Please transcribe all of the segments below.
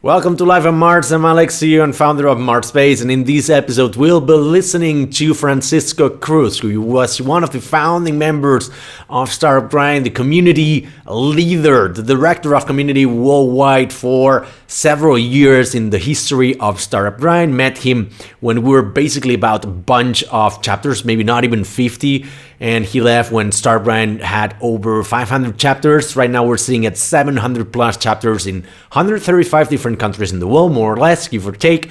Welcome to Live on Mars. I'm Àlex, CEO and founder of MarsBased, and in this episode we'll be listening to Francisco Cruz, who was one of the founding members of Startup Grind, the community leader, the director of community worldwide for several years in the history of Startup Grind. Met him when we were basically about a bunch of chapters, maybe not even 50, and he left when Startup Grind had over 500 chapters. Right now we're sitting at 700 plus chapters in 135 different countries in the world, more or less, give or take.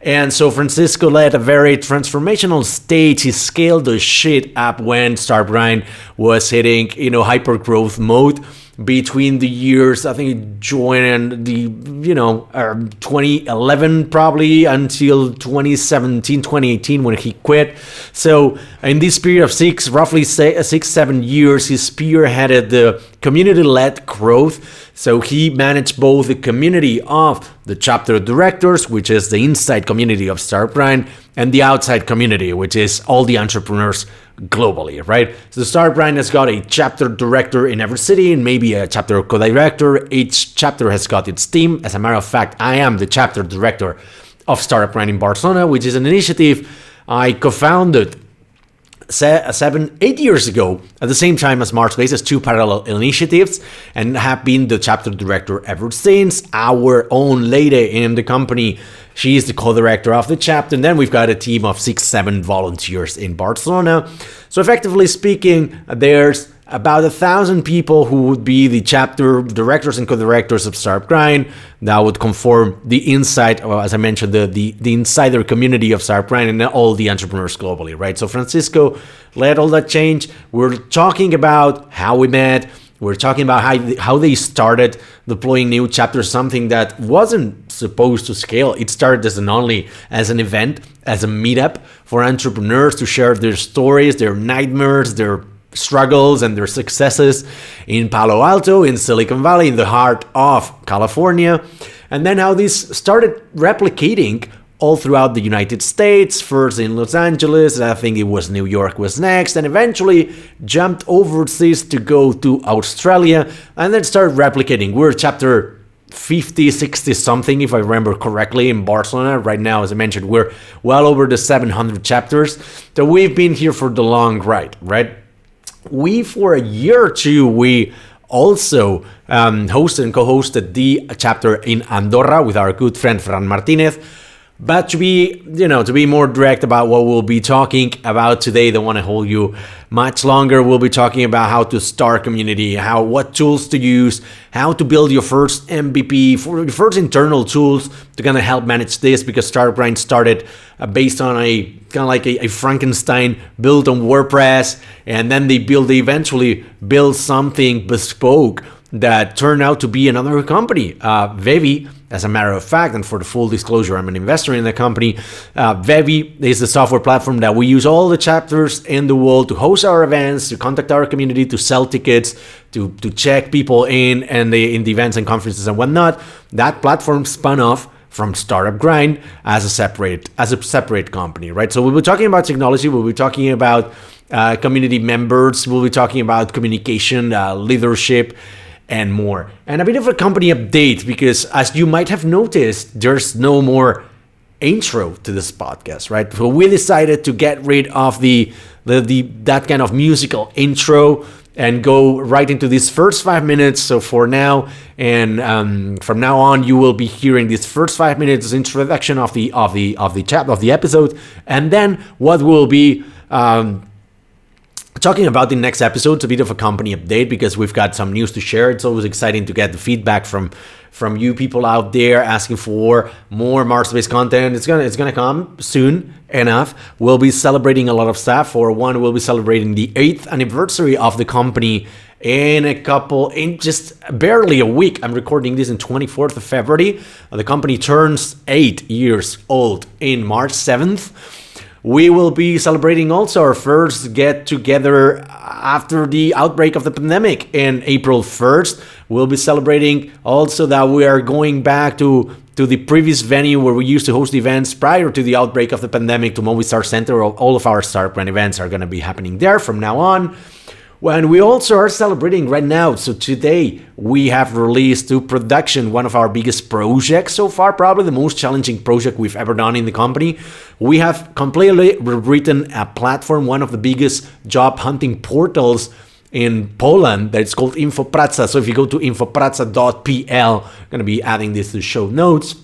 And so Francisco led a very transformational stage. He scaled the shit up when Startup Grind was hitting, hyper growth mode. Between the years, I think he joined the, 2011 probably until 2017, 2018 when he quit. So in this period of roughly 7 years, he spearheaded the community-led growth. So he managed both the community of the chapter directors, which is the inside community of Startup Grind, and the outside community, which is all the entrepreneurs globally, right? So Startup Grind has got a chapter director in every city and maybe a chapter co-director. Each chapter has got its team. As a matter of fact, I am the chapter director of Startup Grind in Barcelona, which is an initiative I co-founded 8 years ago at the same time as MarsBased, as two parallel initiatives, and have been the chapter director ever since. Our own lady in the company, she is the co-director of the chapter, and then we've got a team of 6-7 volunteers in Barcelona. So effectively speaking, there's about 1,000 people who would be the chapter directors and co-directors of Startup Grind that would conform the inside, or as I mentioned, the insider community of Startup Grind and all the entrepreneurs globally, right? So Francisco led all that change. We're talking about how we met. We're talking about how they started deploying new chapters, something that wasn't supposed to scale. It started as an event, as a meetup for entrepreneurs to share their stories, their nightmares, their struggles and their successes in Palo Alto, in Silicon Valley, in the heart of California. And then how this started replicating all throughout the United States, first in Los Angeles, I think it was New York was next, and eventually jumped overseas to go to Australia, and then started replicating. We're chapter 50, 60 something, if I remember correctly, in Barcelona. Right now, as I mentioned, we're well over the 700 chapters. So we've been here for the long ride, right? For a year or two, we also hosted and co-hosted the chapter in Andorra with our good friend Fran Martinez. But to be more direct about what we'll be talking about today, don't want to hold you much longer. We'll be talking about how to start community, what tools to use, how to build your first MVP, for your first internal tools to kind of help manage this, because Startup Grind started based on a kind of like a Frankenstein built on WordPress, and then they eventually built something bespoke that turned out to be another company, Vevi. As a matter of fact, and for the full disclosure, I'm an investor in the company. Vevi is the software platform that we use all the chapters in the world to host our events, to contact our community, to sell tickets, to check people in the events and conferences and whatnot. That platform spun off from Startup Grind as a separate company, right? So we'll be talking about technology, we'll be talking about community members, we'll be talking about communication, leadership, and more. And a bit of a company update, because as you might have noticed, there's no more intro to this podcast, right? So we decided to get rid of that kind of musical intro and go right into these first 5 minutes. So for now, and from now on, you will be hearing these first 5 minutes introduction of the episode, and then what will be talking about the next episode. It's a bit of a company update because we've got some news to share. It's always exciting to get the feedback from you people out there asking for more MarsBased content. It's gonna come soon enough. We'll be celebrating a lot of stuff. For one, we'll be celebrating the 8th anniversary of the company in just barely a week. I'm recording this on 24th of February. The company turns 8 years old in March 7th. We will be celebrating also our first get-together after the outbreak of the pandemic in April 1st. We'll be celebrating also that we are going back to the previous venue where we used to host events prior to the outbreak of the pandemic, to Movistar Center. All of our Startup Grind events are going to be happening there from now on. Well, and we also are celebrating right now. So today we have released to production one of our biggest projects so far, probably the most challenging project we've ever done in the company. We have completely rewritten a platform, one of the biggest job hunting portals in Poland, that it's called InfoPraca. So if you go to infopraca.pl, I'm going to be adding this to show notes.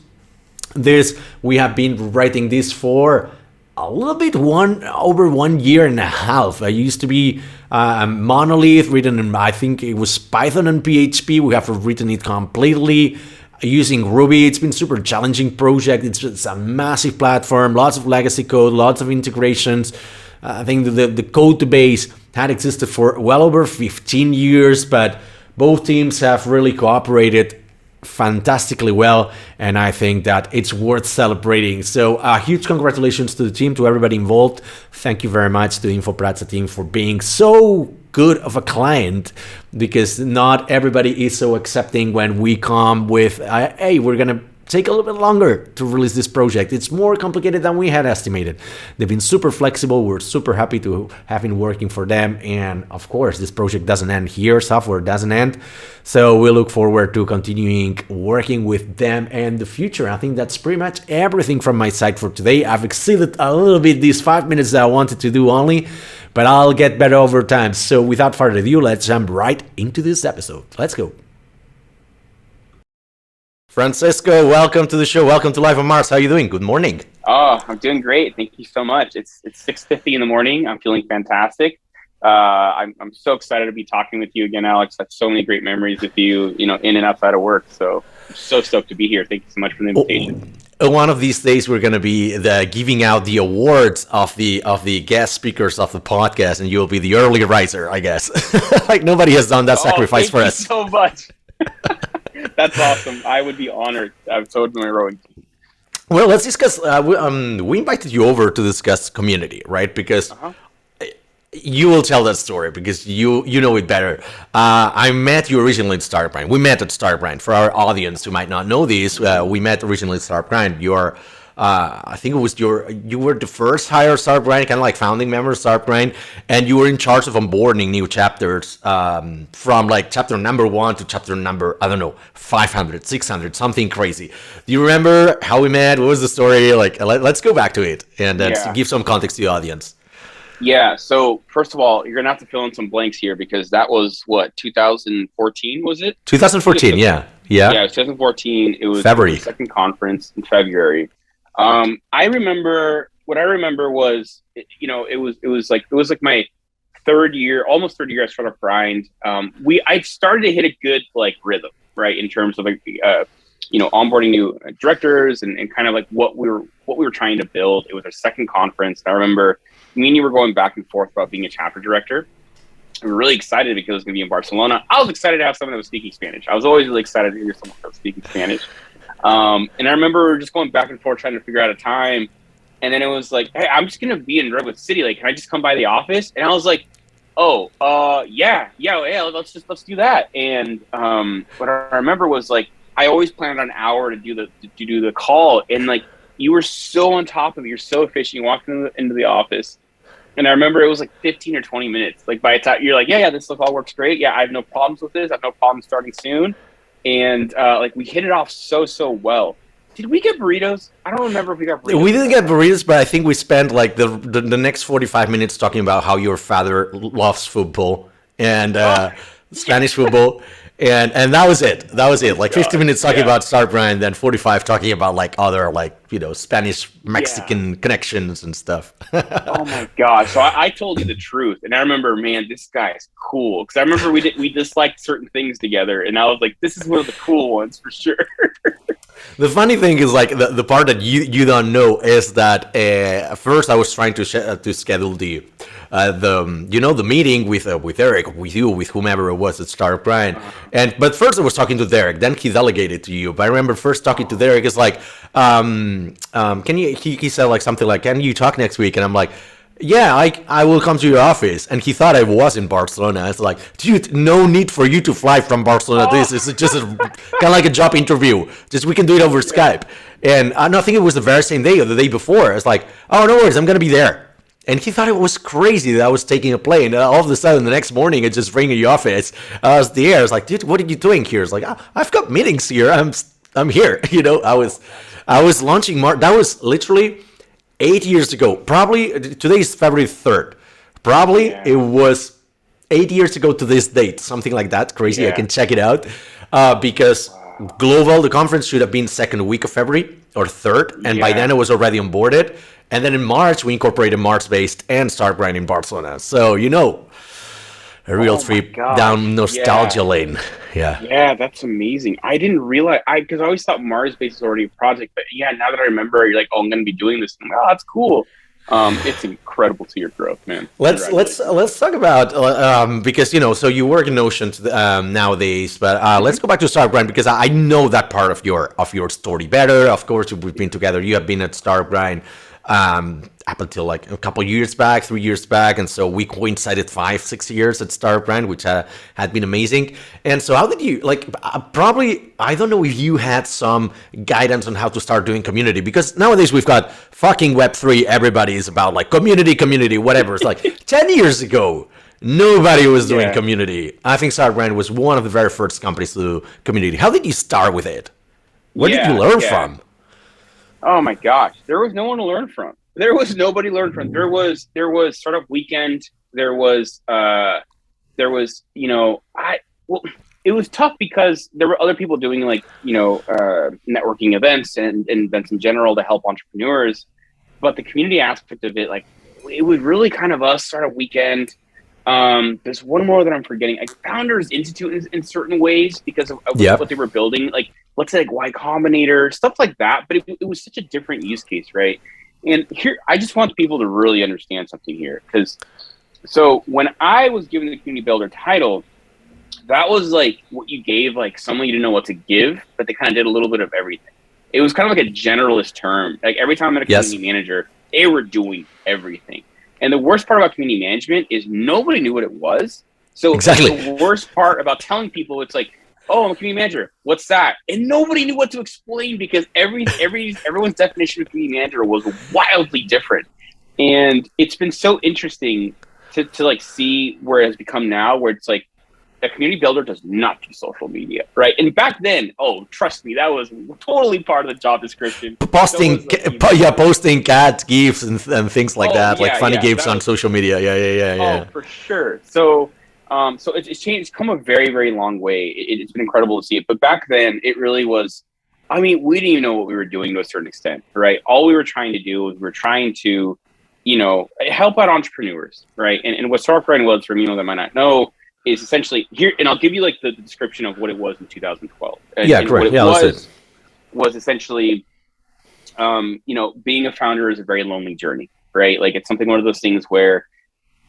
We have been writing this for a little bit over 1 year and a half. I used to be a monolith written in, I think it was Python and PHP. We have written it completely using Ruby. It's been super challenging project. It's a massive platform, lots of legacy code, lots of integrations. I think the code base had existed for well over 15 years, but both teams have really cooperated fantastically well, and I think that it's worth celebrating. So huge congratulations to the team, to everybody involved. Thank you very much to the InfoPraca team for being so good of a client, because not everybody is so accepting when we come with, hey, we're gonna take a little bit longer to release this project. It's more complicated than we had estimated. They've been super flexible. We're super happy to have been working for them. And of course, this project doesn't end here. Software doesn't end. So we look forward to continuing working with them in the future. I think that's pretty much everything from my side for today. I've exceeded a little bit these 5 minutes that I wanted to do only, but I'll get better over time. So without further ado, let's jump right into this episode. Let's go. Francisco, welcome to the show. Welcome to Live on Mars. How are you doing? Good morning. Oh, I'm doing great. Thank you so much. It's 6:50 in the morning. I'm feeling fantastic. I'm so excited to be talking with you again, Alex. I have so many great memories with you, in and outside of work. So I'm so stoked to be here. Thank you so much for the invitation. One of these days, we're going to be giving out the awards of the guest speakers of the podcast, and you'll be the early riser, I guess. Like nobody has done that sacrifice for us. Thank you so much. That's awesome. I would be honored. I'm so my rowing. Well, let's discuss. We invited you over to discuss community, right? Because you will tell that story because you know it better. I met you originally at StartGrind. We met at StartGrind. For our audience who might not know this, we met originally at StartGrind. You're I think it was you were the first hire of StartGrind, kind of like founding member of StartGrind, and you were in charge of onboarding new chapters from like chapter number 1 to chapter number, 500, 600, something crazy. Do you remember how we met? What was the story? Like, let's go back to it and give some context to the audience. Yeah. So first of all, you're gonna have to fill in some blanks here because that was what 2014 was it? 2014. Yeah. Yeah. 2014. It was February. The second conference in February. I remember was, it was like my third year, almost third year I started Grind. I started to hit a good like rhythm, right? In terms of like, onboarding new directors and kind of like what we were trying to build. It was our second conference. I remember me and you were going back and forth about being a chapter director. We were really excited because it was going to be in Barcelona. I was excited to have someone that was speaking Spanish. I was always really excited to hear someone that was speaking Spanish. And I remember just going back and forth trying to figure out a time, and then it was like, hey, I'm just gonna be in Redwood City. Like, can I just come by the office? And I was like, yeah, let's do that. And what I remember was like, I always planned on an hour to do the call, and like you were so on top of it, you're so efficient. You walked into the office, and I remember it was like 15 or 20 minutes. Like by the time you're like, yeah, this stuff all works great. Yeah, I have no problems with this. I have no problem starting soon. And like we hit it off so well. Did we get burritos? I don't remember if we got burritos. We didn't get burritos, but I think we spent like the next 45 minutes talking about how your father loves football and Spanish football. And that was it. Like 50 minutes talking about StartGrind, then 45 talking about like other like, Spanish Mexican connections and stuff. Oh my gosh. So I told you the truth. And I remember, man, this guy is cool. Because I remember we disliked certain things together. And I was like, this is one of the cool ones for sure. The funny thing is like the part that you don't know is that first I was trying to schedule the meeting with Eric, with you, with whomever it was at StartGrind, but first I was talking to Derek, then he delegated to you. But I remember first talking to Derek, it's like, can you? He said like something like, can you talk next week? And I'm like, yeah, I will come to your office. And he thought I was in Barcelona. It's like, dude, no need for you to fly from Barcelona. This is just kind of like a job interview. Just we can do it over Skype. And I think it was the very same day or the day before. It's like, oh, no worries, I'm going to be there. And he thought it was crazy that I was taking a plane. All of a sudden, the next morning, I just rang the office. I was there. I was like, dude, what are you doing here? It's like, I've got meetings here. I'm here. I was launching that was literally 8 years ago. Probably today is February 3rd. Probably it was 8 years ago to this date, something like that. Crazy. I can check it out because Global, the conference should have been second week of February or third, and by then I was already onboarded. And then in March, we incorporated MarsBased and StartGrind in Barcelona. So, a real trip down nostalgia lane. Yeah, that's amazing. I didn't realize, because I always thought MarsBased was already a project. But yeah, now that I remember, you're like, oh, I'm going to be doing this. I'm like, oh, that's cool. It's incredible to your growth, man. Let's talk about because so you work in Notion nowadays, but let's go back to StartGrind because I know that part of your story better. Of course, we've been together. You have been at StartGrind up until like a couple years back, 3 years back, and so we coincided 5-6 years at StartGrind, which had been amazing. And so how did you probably, I don't know if you had some guidance on how to start doing community, because nowadays we've got fucking Web3, everybody is about like community, whatever. It's like 10 years ago nobody was doing community. I think StartGrind was one of the very first companies to do community. How did you start with it? Where did you learn from? Oh my gosh, there was no one to learn from. There was nobody to learn from. There was Startup Weekend. There was it was tough because there were other people doing networking events and events in general to help entrepreneurs, but the community aspect of it, like, it was really kind of us. Startup Weekend. There's one more that I'm forgetting. Like Founders Institute in certain ways because of what they were building. Like, let's say like Y Combinator, stuff like that. But it was such a different use case, right? And here, I just want people to really understand something here. So when I was given the community builder title, that was like what you gave like someone you didn't know what to give, but they kind of did a little bit of everything. It was kind of like a generalist term. Like every time I met a community manager, they were doing everything. And the worst part about community management is nobody knew what it was. So the worst part about telling people, it's like, oh, I'm a community manager. What's that? And nobody knew what to explain because everyone's definition of community manager was wildly different. And it's been so interesting to like see where it has become now, where it's like a community builder does not do social media, right? And back then, oh, trust me, that was totally part of the job description. Posting cat gifs and things like that, like funny gifs on social media. Yeah. Oh, for sure. So it's changed. It's come a very, very long way. It's been incredible to see it. But back then, it really was. I mean, we didn't even know what we were doing to a certain extent, right? All we were trying to do was we were trying to, help out entrepreneurs, right? And what StartGrind was, for that might not know, is essentially here, and I'll give you like the description of what it was in 2012. Correct. What it was essentially, being a founder is a very lonely journey, right? Like it's one of those things where,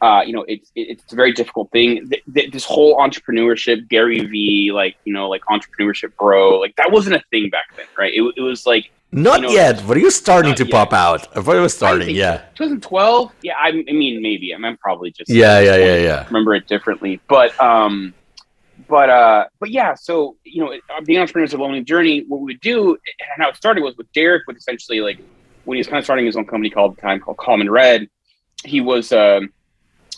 it's a very difficult thing. This whole entrepreneurship, Gary V, like entrepreneurship bro, like that wasn't a thing back then, right? It was like, not yet, but you're starting to pop out. I thought it was starting, 2012? Yeah, I mean, maybe. I'm probably just remember it differently. But yeah, so, being entrepreneurs is a lonely journey. What we would do, and how it started was with Derek, with essentially like, when he was kind of starting his own company called Common Red, he was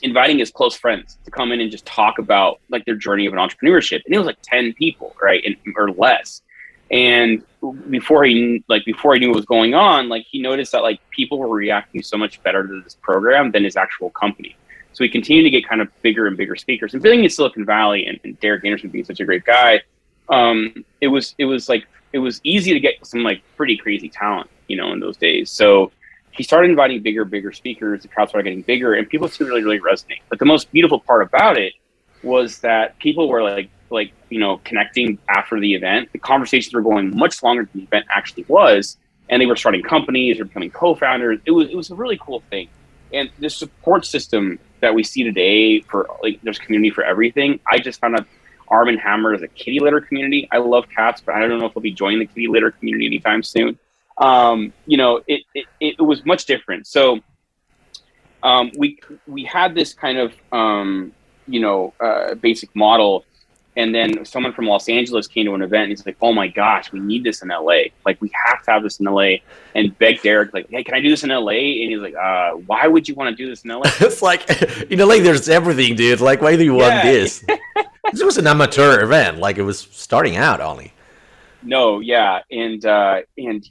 inviting his close friends to come in and just talk about like their journey of an entrepreneurship. And it was like 10 people, right? Or less. And before he knew what was going on, like he noticed that like people were reacting so much better to this program than his actual company. So he continued to get kind of bigger and bigger speakers. And being in Silicon Valley and Derek Anderson being such a great guy, it was easy to get some like pretty crazy talent, in those days. So he started inviting bigger speakers. The crowd started getting bigger, and people seemed to really resonate. But the most beautiful part about it was that people were like connecting after the event. The conversations were going much longer than the event actually was, and they were starting companies or becoming co-founders. It was a really cool thing. And the support system that we see today for like there's community for everything. I just found out Arm & Hammer is a kitty litter community. I love cats, but I don't know if I'll be joining the kitty litter community anytime soon. It was much different. So we had this kind of basic model And then someone from Los Angeles came to an event and he's like, oh my gosh, we need this in LA. Like, we have to have this in LA. And begged Derek, like, hey, can I do this in LA? And he's like, why would you want to do this in LA? It's like, in LA, there's everything, dude. Like, why do you want this? This was an amateur event. Like, it was starting out only. No, yeah. And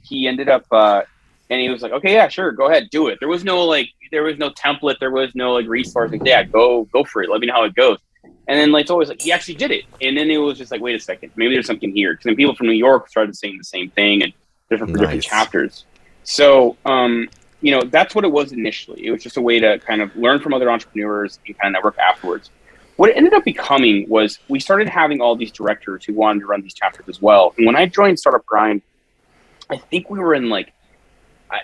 he ended up, and he was like, okay, yeah, sure, go ahead, do it. There was no template. There was no like resource. Like, yeah, go for it. Let me know how it goes. And then like, it's always like, he actually did it. And then it was just like, wait a second, maybe there's something here. Because then people from New York started saying the same thing and different chapters. So, that's what it was initially. It was just a way to kind of learn from other entrepreneurs and kind of network afterwards. What it ended up becoming was we started having all these directors who wanted to run these chapters as well. And when I joined Startup Grind, I think we were in like,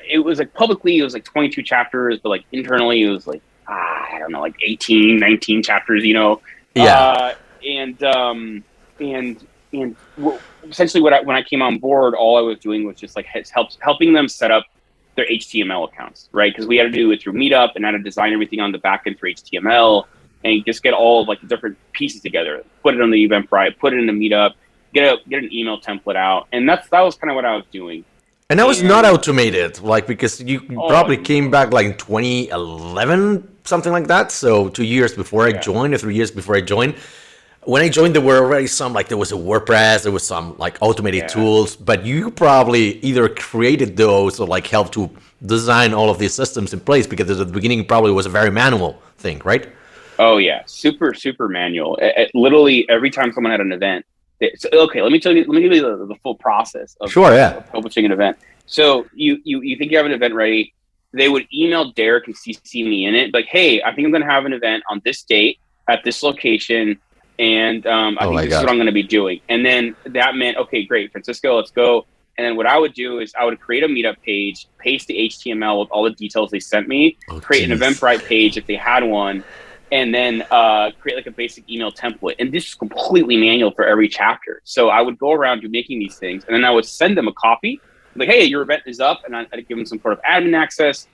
it was like publicly, it was like 22 chapters, but like internally it was like, I don't know, like 18, 19 chapters, Yeah. Essentially when I came on board, all I was doing was just like helping them set up their HTML accounts, right? Because we had to do it through Meetup and had to design everything on the back end for HTML and just get all of like the different pieces together, put it on the Eventbrite, put it in the Meetup, get an email template out. And that was kind of what I was doing. And that was not automated, like, because you probably came back like in 2011, something like that. So 2 years before I joined, or 3 years before I joined. When I joined, there were already there was a WordPress, there was some like automated tools, but you probably either created those or like helped to design all of these systems in place, because at the beginning probably was a very manual thing, right? Oh yeah, super, super manual. Literally every time someone had an event, let me give you the full process of publishing an event. So you think you have an event ready, they would email Derek and CC me in it, like, hey, I think I'm going to have an event on this date at this location, and I think this is what I'm going to be doing. And then that meant, okay, great, Francisco, let's go. And then what I would do is I would create a Meetup page, paste the HTML with all the details they sent me, create an Eventbrite page if they had one, and then create like a basic email template. And this is completely manual for every chapter. So I would go around making these things, and then I would send them a copy, like, hey, your event is up, and I'd give them some sort of admin access,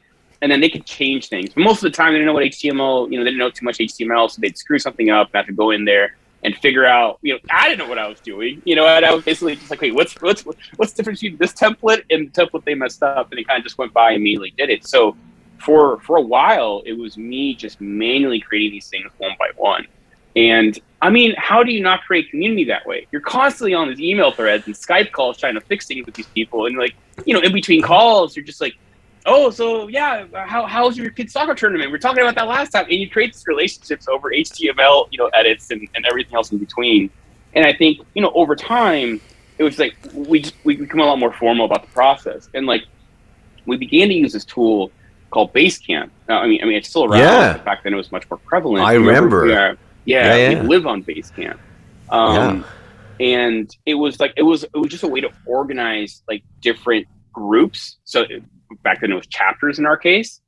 and then they could change things. But most of the time, they didn't know what HTML, they didn't know too much HTML, so they'd screw something up, and I have to go in there and figure out, I didn't know what I was doing, and I was basically just like, wait, what's the difference between this template and the template they messed up? And they kind of just went by and immediately did it. So for a while, it was me just manually creating these things one by one. And I mean, how do you not create community that way? You're constantly on these email threads and Skype calls trying to fix things with these people. And like, in between calls, you're just like, oh, so yeah, how's your kid's soccer tournament? We were talking about that last time. And you create these relationships over HTML, edits and everything else in between. And I think, over time, it was like, we become a lot more formal about the process. And like, we began to use this tool called Basecamp. I mean, it's still around. Yeah. Back then, it was much more prevalent. I remember. We live on Basecamp. And it was just a way to organize like different groups. So back then it was chapters in our case.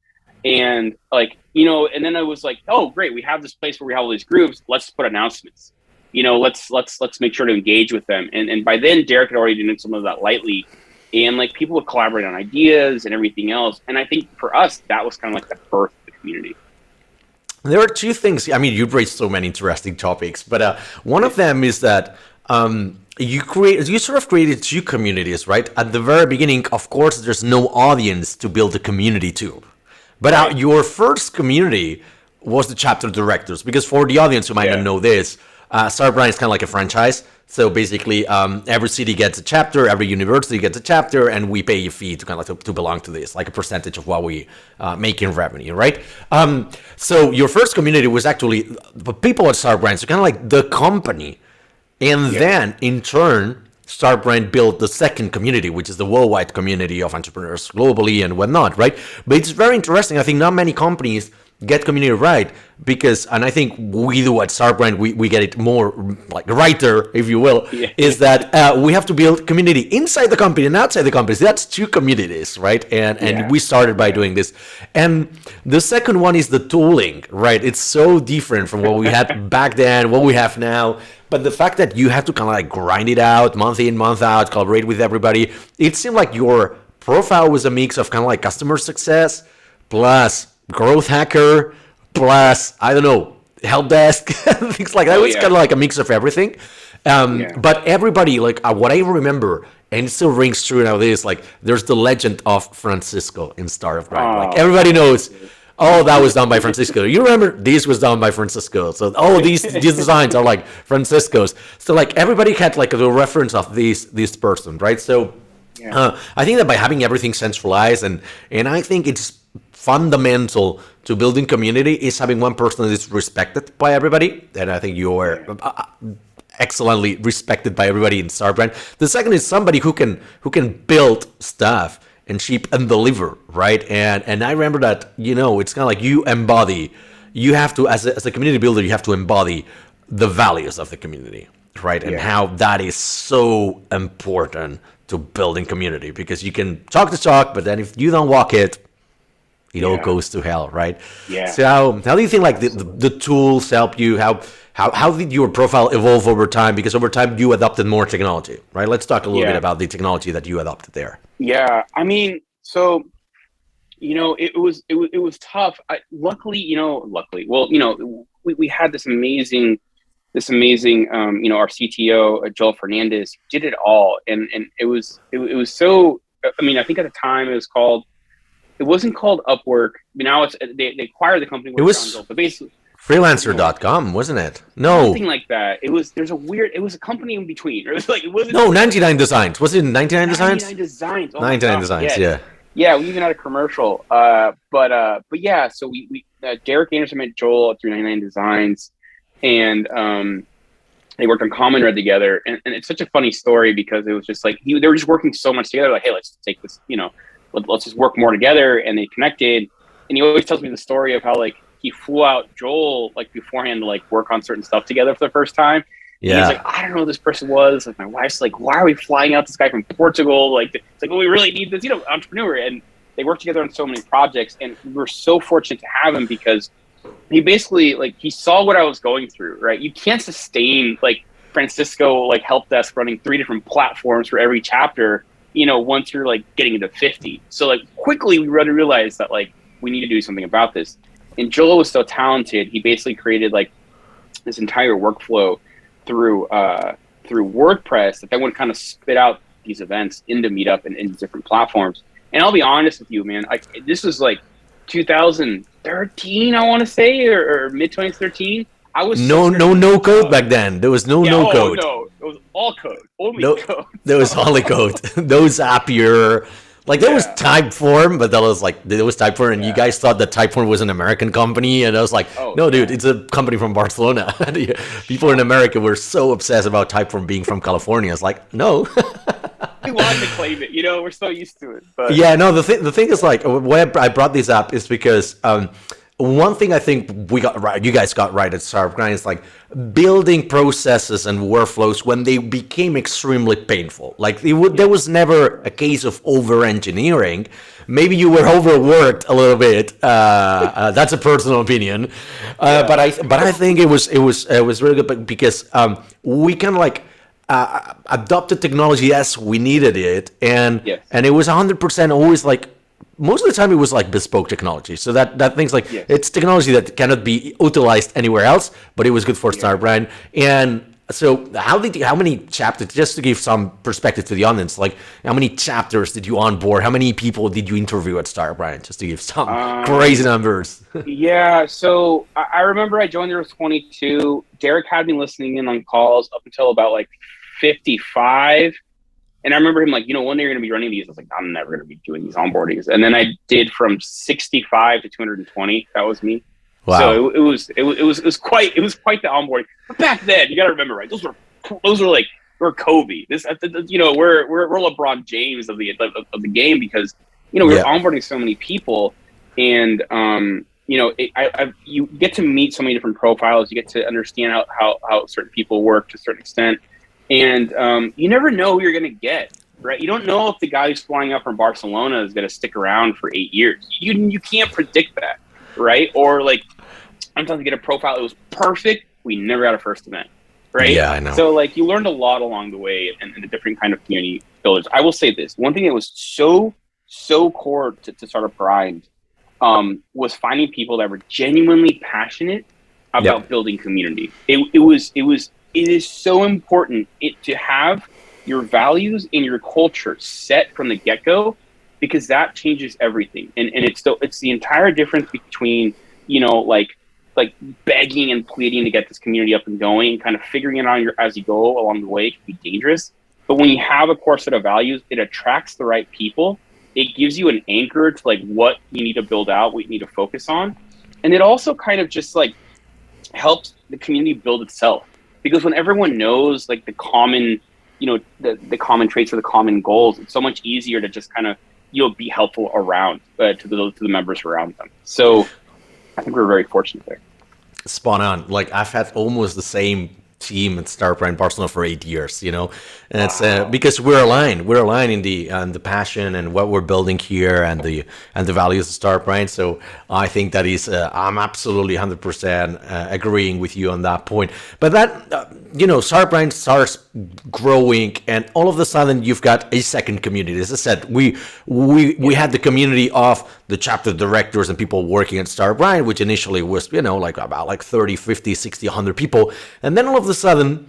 And like, and then I was like, oh, great. We have this place where we have all these groups. Let's put announcements, let's make sure to engage with them. And by then Derek had already done some of that lightly. And like people would collaborate on ideas and everything else. And I think for us, that was kind of like the birth of the community. There are two things. I mean, you've raised so many interesting topics, but one of them is that you sort of created two communities, right? At the very beginning, of course, there's no audience to build a community to. But your first community was the chapter directors, because for the audience who might not know this, Startup Grind is kind of like a franchise. So basically, every city gets a chapter, every university gets a chapter, and we pay a fee to kind of like to belong to this, like a percentage of what we make in revenue, right? So your first community was actually the people at Startup Grind, so kind of like the company, and then in turn, Startup Grind built the second community, which is the worldwide community of entrepreneurs globally and whatnot, right? But it's very interesting. I think not many companies get community right, because, and I think we do at Startup Grind, we get it more like righter, if you will, is that we have to build community inside the company and outside the company. So that's two communities, right? And we started by doing this. And the second one is the tooling, right? It's so different from what we had back then, what we have now. But the fact that you have to kind of like grind it out month in, month out, collaborate with everybody, it seemed like your profile was a mix of kind of like customer success plus growth hacker plus, I don't know, help desk, things like that. It was kind of like a mix of everything. But everybody, like what I remember, and it still rings true nowadays, like there's the legend of Francisco in Startup Grind. Like everybody knows, oh, that was done by Francisco. You remember this was done by Francisco. So, oh, these designs are like Francisco's. So like everybody had like the reference of this person, right? So I think that by having everything centralized, and I think it's fundamental to building community is having one person that is respected by everybody. And I think you are excellently respected by everybody in Starbrand. The second is somebody who can build stuff and ship and deliver, right? And I remember that, it's kind of like you have to, as a community builder, you have to embody the values of the community, right? And how that is so important to building community, because you can talk the talk, but then if you don't walk it, it all goes to hell, right? Yeah. So how do you think like the tools help you? How did your profile evolve over time? Because over time you adopted more technology, right? Let's talk a little bit about the technology that you adopted there. Yeah, I mean, so it was tough. Luckily, well, we had this amazing, our CTO Joel Fernandez did it all, and it was so. I mean, I think at the time it wasn't called Upwork. I mean, now they acquired the company. It was but basically freelancer.com, wasn't it? No, something like that. It was it was a company in between. It was like it wasn't. No, 99 Designs. Was it 99 Designs? 99 Designs. Oh 99 Designs. Yeah. Yeah, we even had a commercial. But yeah. So we Derek Anderson met Joel at 399 Designs, and they worked on Common Red together. And it's such a funny story because it was just like they were just working so much together. Like, hey, let's take this. Let's just work more together. And they connected. And he always tells me the story of how like he flew out Joel like beforehand to like work on certain stuff together for the first time. Yeah. And he's like, I don't know who this person was. Like my wife's like, why are we flying out this guy from Portugal? Like it's like, well, we really need this, entrepreneur. And they worked together on so many projects, and we were so fortunate to have him because he basically like he saw what I was going through. Right? You can't sustain like Francisco like help desk running 3 different platforms for every chapter. Once you're like getting into 50. So like quickly we realized that like we need to do something about this. And Joel was so talented. He basically created like this entire workflow through WordPress that then would kind of spit out these events into Meetup and into different platforms. And I'll be honest with you, man. This was like 2013, I want to say, or mid 2013. I was no code back then. There was no code. No, it was all code. Only code. There was only code. Those Zapier. Like there was Typeform, but there was Typeform, and you guys thought that Typeform was an American company, and I was like, no, dude, it's a company from Barcelona. People in America were so obsessed about Typeform being from California. It's like, no. We wanted to claim it, we're so used to it. But yeah, no, the thing is like, why I brought this up is because one thing I think we got right, you guys got right at Startup Grind is like building processes and workflows when they became extremely painful. Like there was never a case of over-engineering. Maybe you were overworked a little bit. That's a personal opinion, but I think it was really good because we kind of like adopted technology as we needed it, and it was 100% always like. Most of the time it was like bespoke technology. So that thing's like, it's technology that cannot be utilized anywhere else, but it was good for Starbrand. And so how many chapters, just to give some perspective to the audience, like how many chapters did you onboard? How many people did you interview at Starbrand? Just to give some crazy numbers. Yeah. So I remember I joined there with 22. Derek had me listening in on calls up until about like 55. And I remember him like, one day you're going to be running these. I was like, I'm never going to be doing these onboardings. And then I did from 65 to 220. That was me. Wow. So it was quite the onboarding. But back then, you got to remember, right? Those were like we're Kobe. We're LeBron James of the game because we were onboarding so many people, and you get to meet so many different profiles. You get to understand how certain people work to a certain extent. And you never know who you're going to get, right? You don't know if the guy who's flying up from Barcelona is going to stick around for 8 years. You can't predict that, right? Or like, sometimes you get a profile that was perfect. We never got a first event, right? Yeah, I know. So like, you learned a lot along the way and the different kind of community builders. I will say this. One thing that was so core to Startup Grind was finding people that were genuinely passionate about building community. It is so important to have your values and your culture set from the get-go, because that changes everything. And it's the entire difference between, like begging and pleading to get this community up and going, kind of figuring it out as you go along the way. It can be dangerous. But when you have a core set of values, it attracts the right people. It gives you an anchor to like what you need to build out, what you need to focus on. And it also kind of just like helps the community build itself. Because when everyone knows like the common, the common traits or the common goals, it's so much easier to just kind of, be helpful around to the members around them. So I think we're very fortunate there. Spot on. Like I've had almost the same team at Starbrand Barcelona for 8 years, and it's because we're aligned in the passion and what we're building here and the values of Starbrand. So I think that is I'm absolutely 100% agreeing with you on that point. But that Starbrand starts growing, and all of a sudden you've got a second community. As I said, we had the community of the chapter directors and people working at Starbrand, which initially was like about 30, 50, 60, 100 people, and then all of a sudden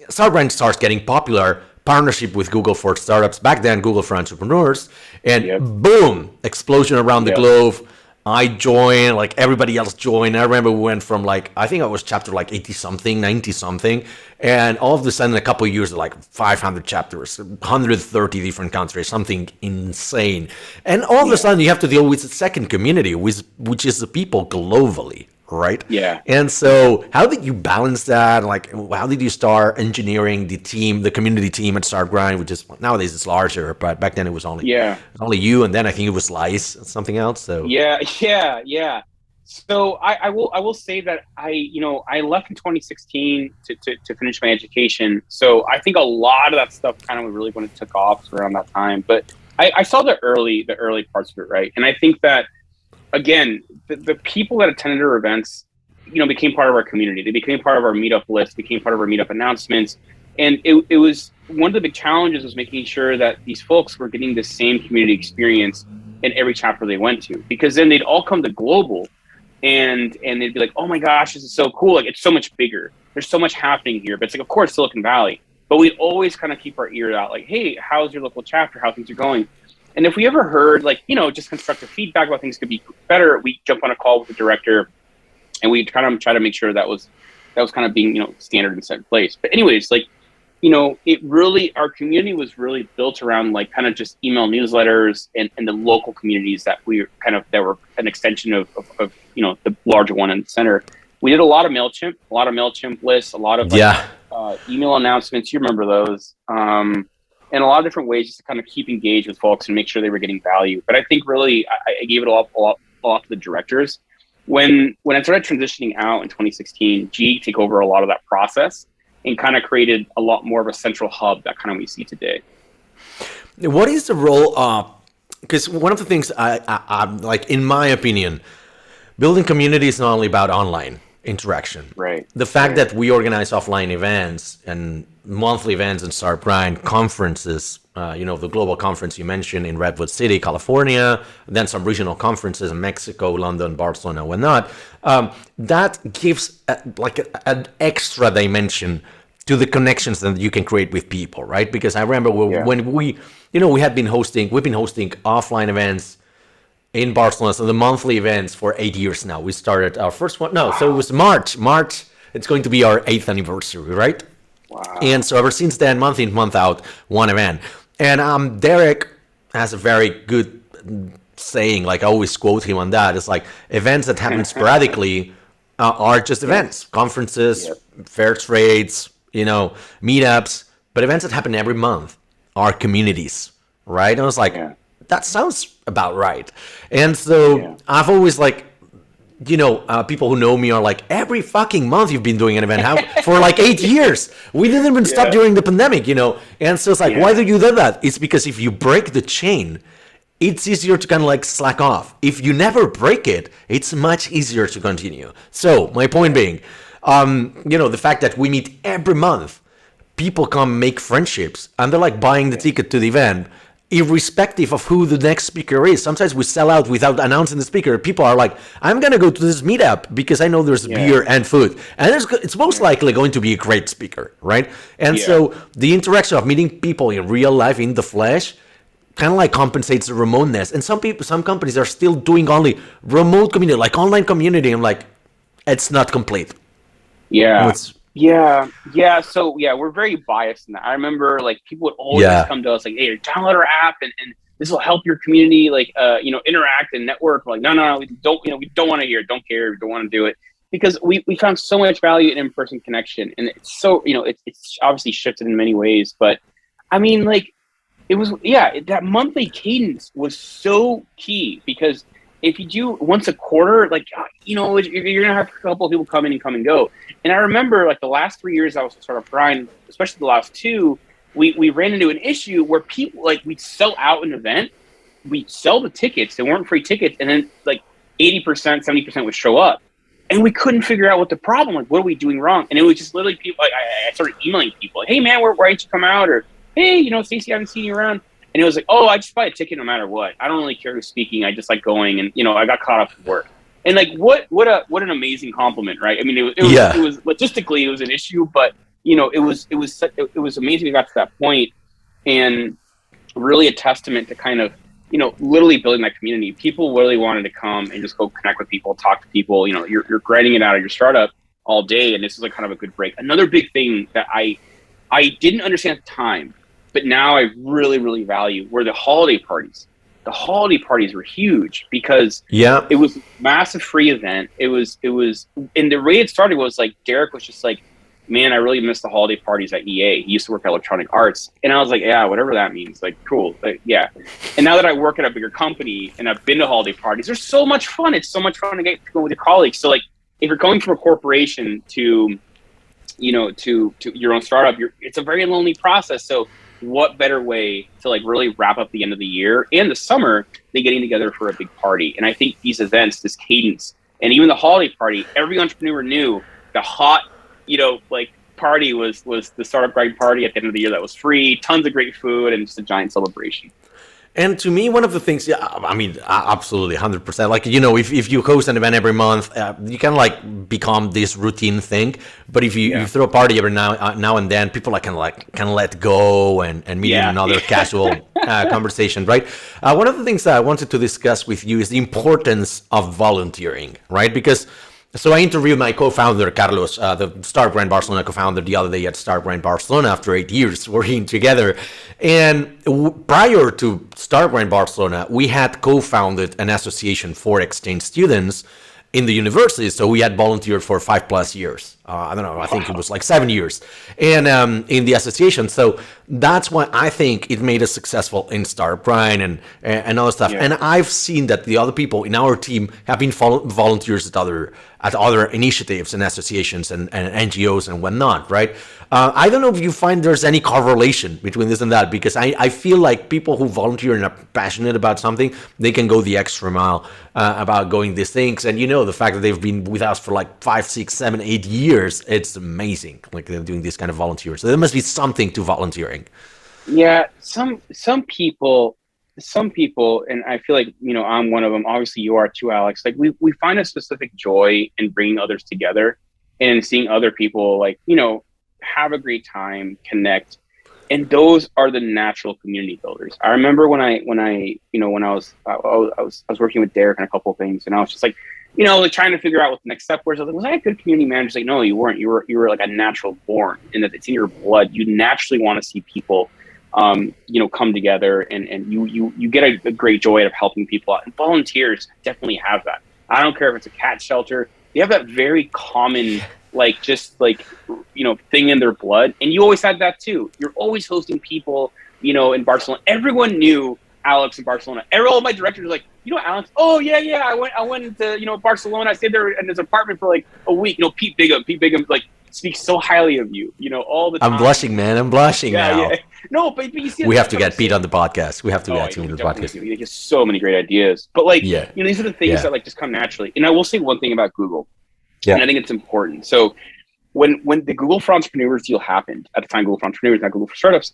Starbrand starts getting popular. Partnership with Google for startups, back then Google for entrepreneurs, and boom, explosion around the globe. I joined, like everybody else joined. I remember we went from I think I was chapter 80 something, 90 something, and all of a sudden in a couple of years, 500 chapters, 130 different countries, something insane. And all of a sudden you have to deal with the second community, which is the people globally, right? Yeah. And so how did you balance that? How did you start engineering the team, the community team at Starbrand, which is nowadays it's larger, but back then it was only you, and then I think it was Lice, something else. So yeah. So I will say that I left in 2016 to finish my education. So I think a lot of that stuff kind of really when it took off around that time. But I saw the early parts of it, right? And I think that again, the people that attended our events, became part of our community. They became part of our meetup list, became part of our meetup announcements. And it was one of the big challenges was making sure that these folks were getting the same community experience in every chapter they went to, because then they'd all come to global and they'd be like, oh my gosh, this is so cool. Like it's so much bigger. There's so much happening here. But it's of course, Silicon Valley. But we'd always kind of keep our ear out like, hey, how's your local chapter? How things are going? And if we ever heard just constructive feedback about things could be better, we jump on a call with the director and we kind of try to make sure that was kind of being, standard and set in place. But anyways, it really, our community was really built around kind of just email newsletters and the local communities that were an extension of the larger one in the center. We did a lot of MailChimp lists, a lot of email announcements. You remember those. And a lot of different ways just to kind of keep engaged with folks and make sure they were getting value. But I think really I gave it a lot to the directors. When I started transitioning out in 2016, G took over a lot of that process and kind of created a lot more of a central hub that kind of we see today. What is the role of, because one of the things I in my opinion, building community is not only about online interaction. Right. The fact that we organize offline events and monthly events in Starbrand, conferences, the global conference you mentioned in Redwood City, California, then some regional conferences in Mexico, London, Barcelona, whatnot. That gives an extra dimension to the connections that you can create with people, right? Because I remember when we've been hosting offline events in Barcelona, so the monthly events for 8 years now. We started our first one. So it was March. It's going to be our 8th anniversary, right? Wow. And so ever since then, month in, month out, one event. And Derek has a very good saying, I always quote him on that. It's events that happen sporadically are just events, conferences, fair trades, meetups. But events that happen every month are communities, right? And I was that sounds about right. And so I've always people who know me are every fucking month you've been doing an event for 8 years. We didn't even stop during the pandemic, And so it's why do you do that? It's because if you break the chain, it's easier to kind of slack off. If you never break it, it's much easier to continue. So my point being, the fact that we meet every month, people come make friendships and they're buying the ticket to the event. irrespective of who the next speaker is. Sometimes we sell out without announcing the speaker. People are like, I'm going to go to this meetup because I know there's beer and food. And it's most likely going to be a great speaker, right? And so the interaction of meeting people in real life, in the flesh, kind of like compensates the remoteness. And some companies are still doing only remote community, like online community. I'm like, it's not complete. Yeah. So we're very biased in that. I remember like people would always come to us like, hey, download our app and this will help your community like interact and network. We're like, no, we don't want to hear it, don't care, we don't want to do it. Because we found so much value in in-person connection. And it's so, it's obviously shifted in many ways. But I mean, like, it was, that monthly cadence was so key, because if you do once a quarter, like, you're going to have a couple of people come in and come and go. And I remember like the last 3 years I was a startup grind, especially the last two, we ran into an issue where people, like, we'd sell out an event, we'd sell the tickets, they weren't free tickets, and then like 80%, 70% would show up. And we couldn't figure out what the problem was. What are we doing wrong? And it was just literally people, like, I started emailing people, like, hey man, why don't you come out? Or, hey, Stacey, I haven't seen you around. And it was like, oh, I just buy a ticket no matter what. I don't really care who's speaking. I just like going, and I got caught up with work. And like, what an amazing compliment, right? I mean, it was logistically, it was an issue, but it was amazing we got to that point, and really a testament to kind of literally building that community. People really wanted to come and just go connect with people, talk to people. You're grinding it out of your startup all day, and this is like kind of a good break. Another big thing that I didn't understand at the time, but now I really, really value, were the holiday parties. The holiday parties were huge because it was a massive free event. It was, and the way it started was like, Derek was just like, man, I really miss the holiday parties at EA. He used to work at Electronic Arts. And I was like, yeah, whatever that means. Like, cool. Like, yeah. And now that I work at a bigger company and I've been to holiday parties, they're so much fun. It's so much fun to get to go with your colleagues. So like, if you're going from a corporation to your own startup, it's a very lonely process. So what better way to like really wrap up the end of the year and the summer than getting together for a big party? And I think these events, this cadence, and even the holiday party, every entrepreneur knew the hot, like party was the startup grind party at the end of the year that was free, tons of great food, and just a giant celebration. And to me, one of the things, I mean, absolutely, 100%. Like, if you host an event every month, you can like become this routine thing. But if you throw a party every now and then, people can let go and meet in another casual conversation, right? One of the things that I wanted to discuss with you is the importance of volunteering, right? Because so I interviewed my co-founder, Carlos, the Startup Grind Barcelona co-founder, the other day at Startup Grind Barcelona after 8 years working together. And prior to Startup Grind Barcelona, we had co-founded an association for exchange students in the university. So we had volunteered for 5+ years. I don't know, I think it was like 7 years and in the association. So that's why I think it made us successful in Startup Grind and other stuff. Yeah. And I've seen that the other people in our team have been volunteers at other initiatives and associations and NGOs and whatnot, right? I don't know if you find there's any correlation between this and that, because I feel like people who volunteer and are passionate about something, they can go the extra mile about going these things. And the fact that they've been with us for like 5, 6, 7, 8 years, it's amazing. Like they're doing this kind of volunteers. So there must be something to volunteering. Yeah, some people, and I feel like, I'm one of them. Obviously you are too, Alex. Like we find a specific joy in bringing others together and seeing other people like, have a great time, connect. And those are the natural community builders. I remember when I was working with Derek on a couple of things, and I was just like, like trying to figure out what the next step was. I was like, was I a good community manager? He's like, no, you weren't. You were like a natural born, and that it's in your blood. You naturally want to see people, come together, and you get a great joy out of helping people out. And volunteers definitely have that. I don't care if it's a cat shelter. They have that very common, thing in their blood. And you always had that too. You're always hosting people, in Barcelona. Everyone knew Àlex in Barcelona. All my directors were like, Àlex? Oh yeah. I went to, Barcelona. I stayed there in his apartment for like a week. Pete Bigham, like speaks so highly of you, all the time. I'm blushing, man. I'm blushing now. Yeah. No, but you see, we have to get Pete on the podcast. We have to get him on the podcast. He has so many great ideas. But these are the things that like just come naturally. And I will say one thing about Google. Yeah. And I think it's important. So when the Google for Entrepreneurs deal happened, at the time Google for Entrepreneurs, not Google for Startups,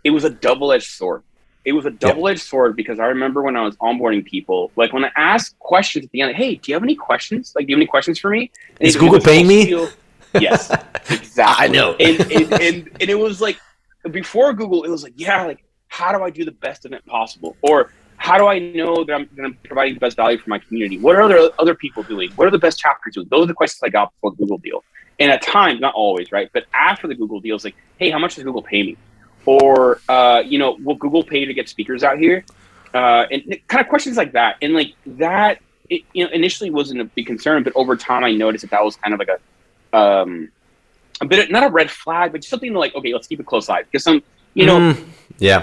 it was a double-edged sword. it was a double-edged sword because I remember when I was onboarding people, like when I asked questions at the end, hey, do you have any questions? Like, do you have any questions for me? And is Google paying me? Yes, exactly. I know. And it was like, before Google, it was like, yeah, like, how do I do the best event possible? Or how do I know that I'm providing the best value for my community? What are other people doing? What are the best chapters doing? Those are the questions I got before the Google deal. And at times, not always, right? But after the Google deal, it's like, hey, how much does Google pay me? Or, will Google pay to get speakers out here? And kind of questions like that. And like that, it, initially wasn't a big concern, but over time I noticed that was kind of like a bit of, not a red flag, but just something like, okay, let's keep a close eye. Because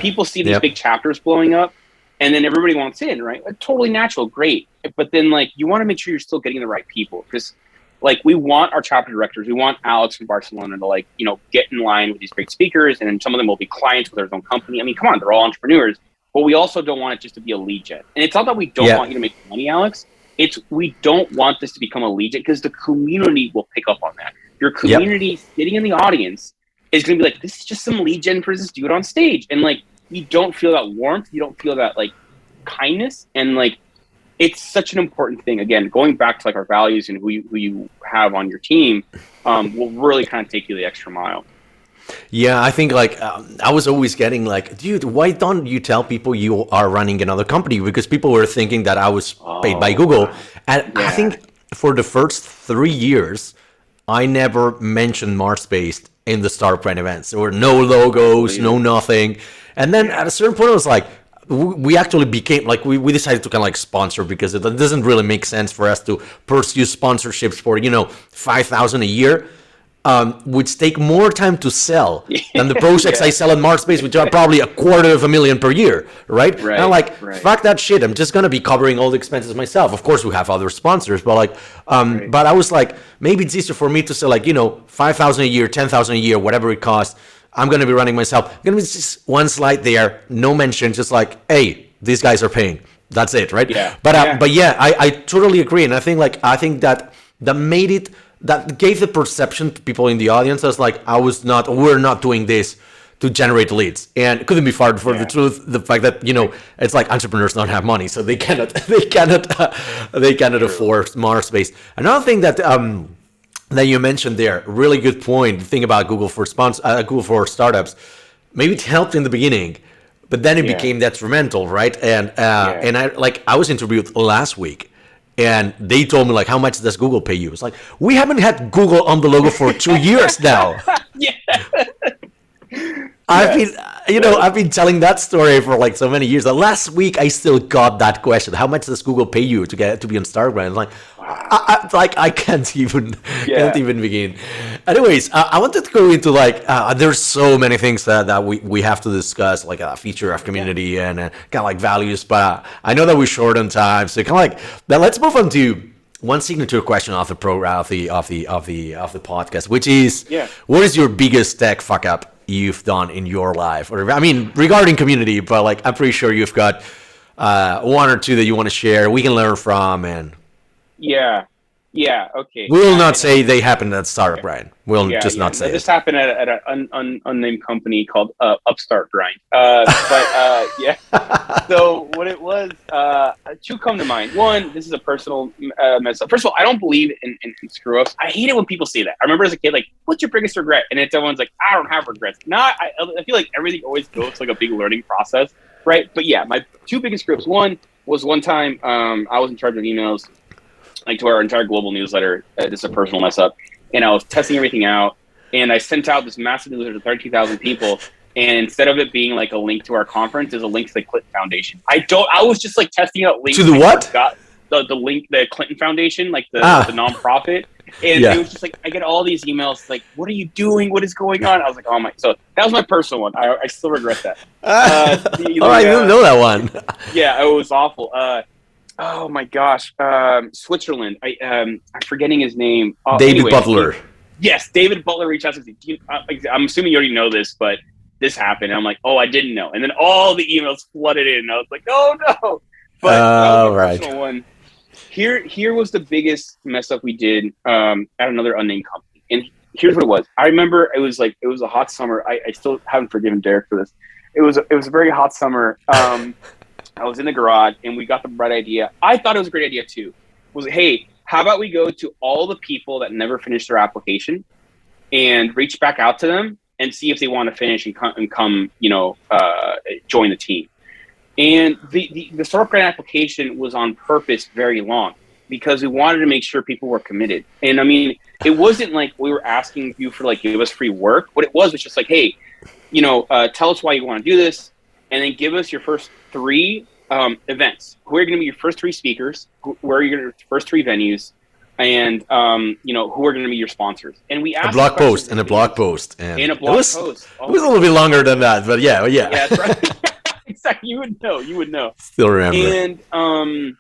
people see these big chapters blowing up and then everybody wants in, right? Like, totally natural, great. But then like, you want to make sure you're still getting the right people. Because like, we want our chapter directors, we want Àlex from Barcelona to get in line with these great speakers, and then some of them will be clients with their own company. I mean, come on, they're all entrepreneurs, but we also don't want it just to be a lead gen. And it's not that we don't want you to make money, Àlex. It's we don't want this to become a lead gen because the community will pick up on that. Your community sitting in the audience is going to be like, this is just some lead gen for this dude on stage. And like, you don't feel that warmth, you don't feel that like kindness, and like, it's such an important thing. Again, going back to like our values and who you have on your team will really kind of take you the extra mile. Yeah, I think like I was always getting like, dude, why don't you tell people you are running another company? Because people were thinking that I was paid by Google. And I think for the first 3 years, I never mentioned MarsBased in the Startup Grind events. There were no logos, no nothing. And then at a certain point, I was like, we actually became like we decided to kind of like sponsor because it doesn't really make sense for us to pursue sponsorships for 5,000 a year, which take more time to sell than the projects I sell in MarsBased, which are probably $250,000 per year, right? And I'm like, fuck that shit. I'm just gonna be covering all the expenses myself. Of course, we have other sponsors, but like, but I was like, maybe it's easier for me to sell like 5,000 a year, 10,000 a year, whatever it costs. I'm going to be running myself. Going to be just one slide there, no mention, just like, hey, these guys are paying. That's it, right? Yeah. But I totally agree, and I think that gave the perception to people in the audience as like we're not doing this to generate leads, and it couldn't be farther from the truth. The fact that it's like entrepreneurs don't have money, so they cannot afford MarsBased. Another thing that you mentioned there, really good point. The thing about Google for Google for startups, maybe it helped in the beginning, but then it became detrimental, right? And I was interviewed last week, and they told me like, how much does Google pay you? It's like, we haven't had Google on the logo for 2 years now. I've been telling that story for like so many years. Last week I still got that question: how much does Google pay you to be on Startup Grind? Like, I can't even begin. Anyways, I wanted to go into like there's so many things that we have to discuss, like a feature of community and kind of like values. But I know that we're short on time, so kind of like now let's move on to one signature question of the podcast, which is, what is your biggest tech fuck up you've done in your life? Or I mean, regarding community, but like I'm pretty sure you've got one or two that you want to share, we can learn from. And okay. We'll not say they happened at Startup Grind. We'll just not say this it. happened at an unnamed company called Upstart Grind. So what it was, two come to mind. One, this is a personal mess up. First of all, I don't believe in screw ups. I hate it when people say that. I remember as a kid, like, what's your biggest regret? And then everyone's like, I don't have regrets. I feel like everything always goes like a big learning process, right? But yeah, my two biggest screw ups. One was one time I was in charge of emails, like to our entire global newsletter. This is a personal mess up. And I was testing everything out, and I sent out this massive newsletter to 32,000 people. And instead of it being like a link to our conference, there's a link to the Clinton Foundation. I was just like testing out links to the what? Got the link, the Clinton Foundation, like the nonprofit. And it was just like, I get all these emails like, what are you doing? What is going on? I was like, oh my. So that was my personal one. I still regret that. I didn't know that one. Yeah, it was awful. Oh my gosh, Switzerland. I'm forgetting his name. David Butler. Yes, David Butler reached out to me. I'm assuming you already know this, but this happened. And I'm like, oh, I didn't know. And then all the emails flooded in. And I was like, oh no. But that was my personal one. Here was the biggest mess up we did at another unnamed company. And here's what it was. I remember it was a hot summer. I still haven't forgiven Derek for this. it was a very hot summer. I was in the garage and we got the bright idea. I thought it was a great idea too. Was, hey, how about we go to all the people that never finished their application and reach back out to them and see if they want to finish and come join the team. And the startup grant application was on purpose very long because we wanted to make sure people were committed. And I mean, it wasn't like we were asking you for like, give us free work. What it was just like, hey, tell us why you want to do this, and then give us your first 3 events. Who are going to be your first 3 speakers? Where are your first 3 venues? And who are going to be your sponsors? And we asked a blog post and a blog post and a blog post. It was a little bit longer than that, but yeah. Yeah, that's right. Exactly. You would know. Still remember. And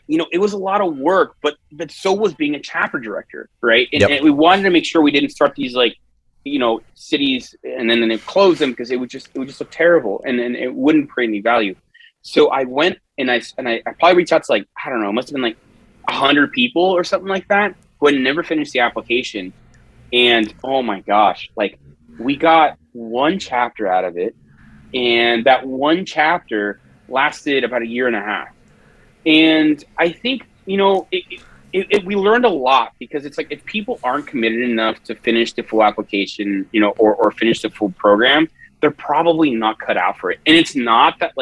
it was a lot of work, but so was being a chapter director, right? And we wanted to make sure we didn't start these cities and then it closed them because it would just look terrible and it wouldn't create any value. So I went and I probably reached out to it must have been 100 people or something like that who had never finished the application. And oh my gosh, we got 1 chapter out of it. And that 1 chapter lasted about 1.5 years. And I think, we learned a lot because it's if people aren't committed enough to finish the full application, or finish the full program, they're probably not cut out for it. And it's not that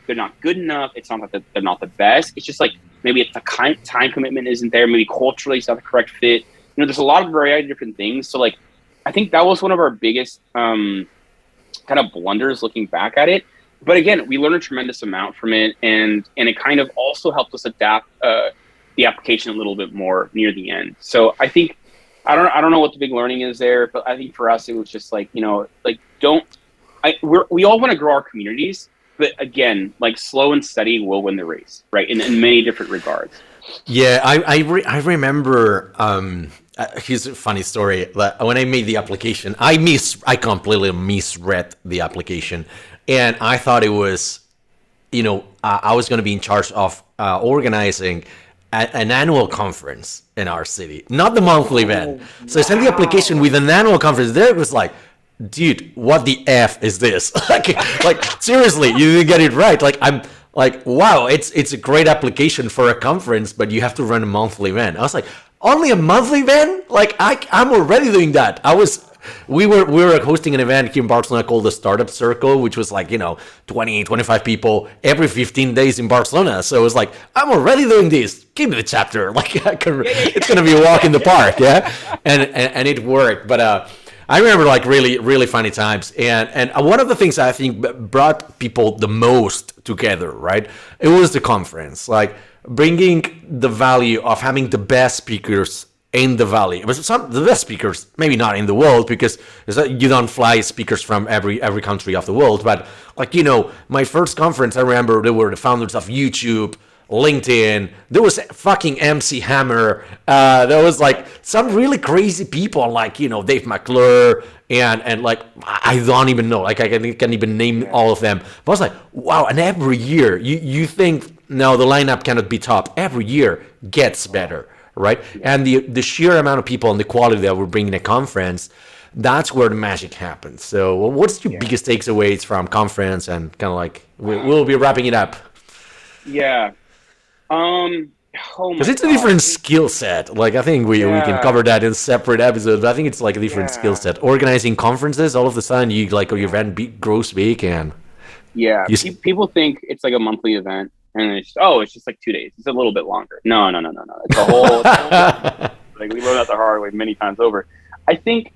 they're not good enough. It's not that they're not the best. It's just maybe it's the time commitment isn't there. Maybe culturally it's not the correct fit. There's a lot of variety of different things. So I think that was one of our biggest kind of blunders looking back at it. But again, we learned a tremendous amount from it, and it kind of also helped us adapt the application a little bit more near the end. So I think I don't know what the big learning is there, but I think for us it was just we all want to grow our communities, but again, slow and steady will win the race, right? In many different regards. Yeah, I remember. Here's a funny story. When I made the application, I completely misread the application, and I thought it was, I was going to be in charge of organizing an annual conference in our city, not the monthly event. So I sent the application with an annual conference. There it was dude, what the F is this? Seriously, you didn't get it right. I'm wow, it's a great application for a conference, but you have to run a monthly event. I was only a monthly event? I'm already doing that. We were hosting an event here in Barcelona called the Startup Circle, which was 20, 25 people every 15 days in Barcelona. So it was I'm already doing this. Give me the chapter. It's going to be a walk in the park. Yeah. And it worked. But, I remember really, really funny times. And one of the things I think brought people the most together, right? It was the conference, bringing the value of having the best speakers in the valley. But the best speakers, maybe not in the world, because you don't fly speakers from every country of the world. But my first conference, I remember there were the founders of YouTube, LinkedIn. There was fucking MC Hammer. There was some really crazy people Dave McClure and I don't even know. I can't even name all of them. But I was wow. And every year you think no, the lineup cannot be top. Every year gets better, right? And the sheer amount of people and the quality that we're bringing to conference, that's where the magic happens. So what's your biggest takeaways from conference and kind of we'll be wrapping it up? Yeah. Because it's a different skill set. I think we can cover that in separate episodes, but I think it's a different skill set. Organizing conferences, all of a sudden you your event grows big and people think it's a monthly event and it's just 2 days. It's a little bit longer. No. It's a whole we learned that the hard way many times over. I think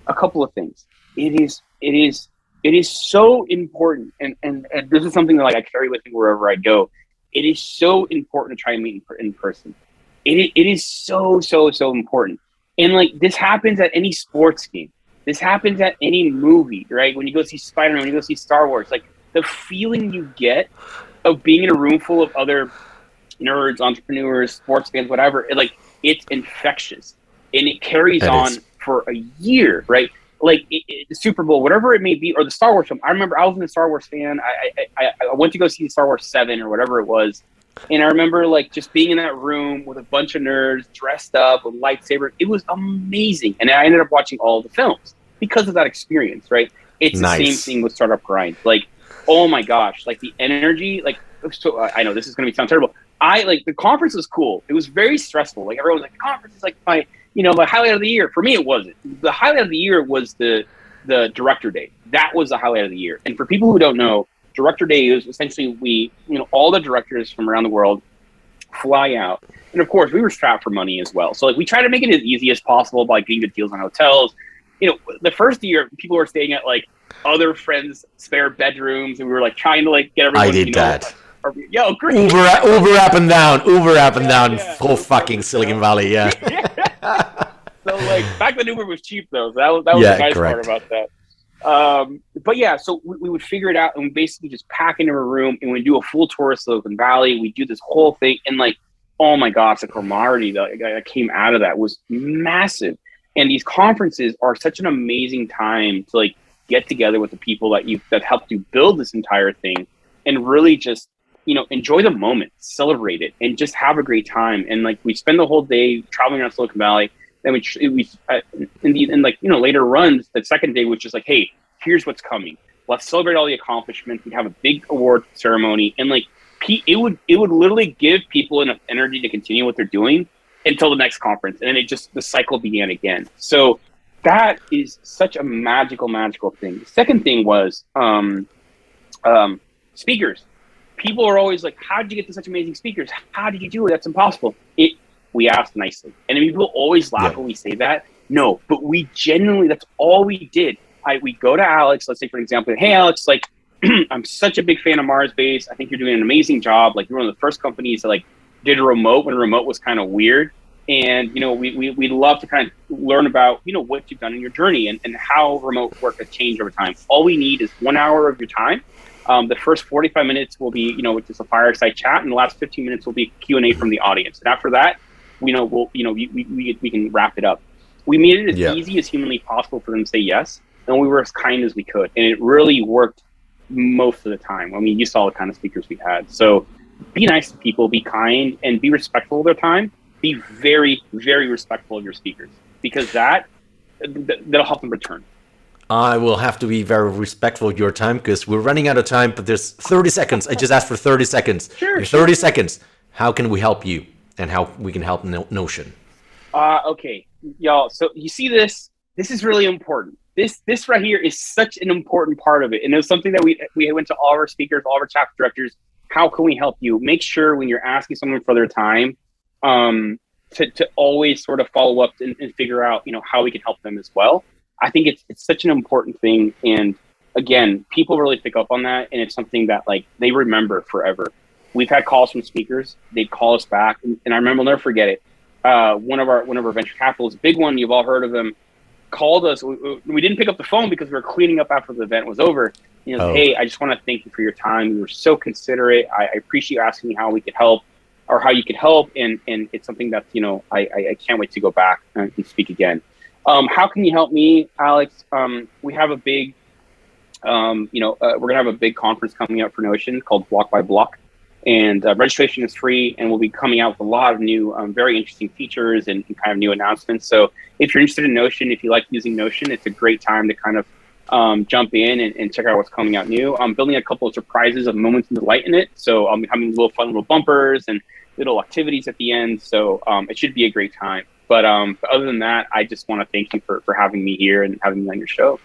a couple of things. It is so important, and this is something that I carry with me wherever I go. It is so important to try and meet in person. It is so important. And this happens at any sports game. This happens at any movie, right? When you go see Spider-Man, when you go see Star Wars, the feeling you get of being in a room full of other nerds, entrepreneurs, sports fans, whatever, it's infectious. And it carries on for a year, right? The Super Bowl, whatever it may be, or the Star Wars film. I remember I was a Star Wars fan. I went to go see Star Wars 7 or whatever it was. And I remember just being in that room with a bunch of nerds dressed up with lightsabers. It was amazing. And I ended up watching all the films because of that experience, right? It's the same thing with Startup Grind. Like, oh my gosh, like the energy, like, so I know this is going to sound terrible. The conference was cool. It was very stressful. Like everyone was like, the conference is like my highlight of the year. For me, it wasn't. The highlight of the year was the director day. That was the highlight of the year. And for people who don't know, director day is essentially all the directors from around the world fly out. And of course, we were strapped for money as well. So like we try to make it as easy as possible by getting good deals on hotels. The first year, people were staying at like other friends' spare bedrooms, and we were like trying to like get everyone. I did that. Yo, great. Uber up and down, whole fucking Silicon Valley, yeah. So like back then Uber was cheap though. So that was the nice part about that. But yeah, so we would figure it out and we basically just pack into a room and we do a full tour of Silicon Valley. We do this whole thing and like, oh my gosh, the camaraderie that came out of that was massive. And these conferences are such an amazing time to like get together with the people that helped you build this entire thing and really just, enjoy the moment, celebrate it, and just have a great time. And like we spend the whole day traveling around Silicon Valley. Then later runs, the second day was just like, hey, here's what's coming. Let's celebrate all the accomplishments. We'd have a big award ceremony, and like it would literally give people enough energy to continue what they're doing until the next conference, and then the cycle began again. So that is such a magical thing. The second thing was speakers. People are always like, how did you get to such amazing speakers? How did you do it? That's impossible. We asked nicely. And people always laugh when we say that. No, but we genuinely, that's all we did. We go to Àlex, let's say for example, hey Àlex, like I'm such a big fan of MarsBased. I think you're doing an amazing job. Like you're one of the first companies that like did a remote when remote was kind of weird. And, we'd love to kind of learn about, what you've done in your journey and how remote work has changed over time. All we need is 1 hour of your time. The first 45 minutes will be, just a fireside chat, and the last 15 minutes will be Q&A from the audience. And after that, we can wrap it up. We made it as easy as humanly possible for them to say yes, and we were as kind as we could. And it really worked most of the time. I mean, you saw the kind of speakers we had. So be nice to people, be kind, and be respectful of their time. Be very, very respectful of your speakers, because that'll help them return. I will have to be very respectful of your time because we're running out of time, but there's 30 seconds. I just asked for 30 seconds. Sure. 30 seconds. How can we help you and how we can help Notion? Okay, y'all. So you see this is really important. This right here is such an important part of it. And it was something that we went to all of our speakers, all of our chapter directors. How can we help you? Make sure when you're asking someone for their time, to always sort of follow up and figure out, how we can help them as well. I think it's such an important thing. And again, people really pick up on that. And it's something that like they remember forever. We've had calls from speakers. They'd call us back. And I remember, I'll never forget it. One of our venture capitalists, big one, you've all heard of him, called us. We didn't pick up the phone because we were cleaning up after the event was over. Hey, I just want to thank you for your time. You were so considerate. I appreciate you asking me how we could help or how you could help. And it's something that, I can't wait to go back and speak again. How can you help me, Àlex? We have a big, we're going to have a big conference coming up for Notion called Block by Block. And registration is free, and we'll be coming out with a lot of new, very interesting features and kind of new announcements. So if you're interested in Notion, if you like using Notion, it's a great time to kind of jump in and check out what's coming out new. I'm building a couple of surprises of moments of delight in it. So I'm having little bumpers and little activities at the end. So it should be a great time. But other than that, I just want to thank you for having me here and having me on your show.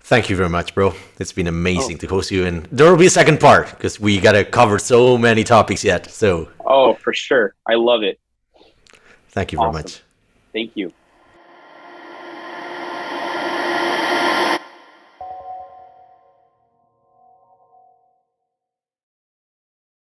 Thank you very much, bro. It's been amazing to host you. And there will be a second part because we got to cover so many topics yet. So. Oh, for sure. I love it. Thank you very much. Thank you.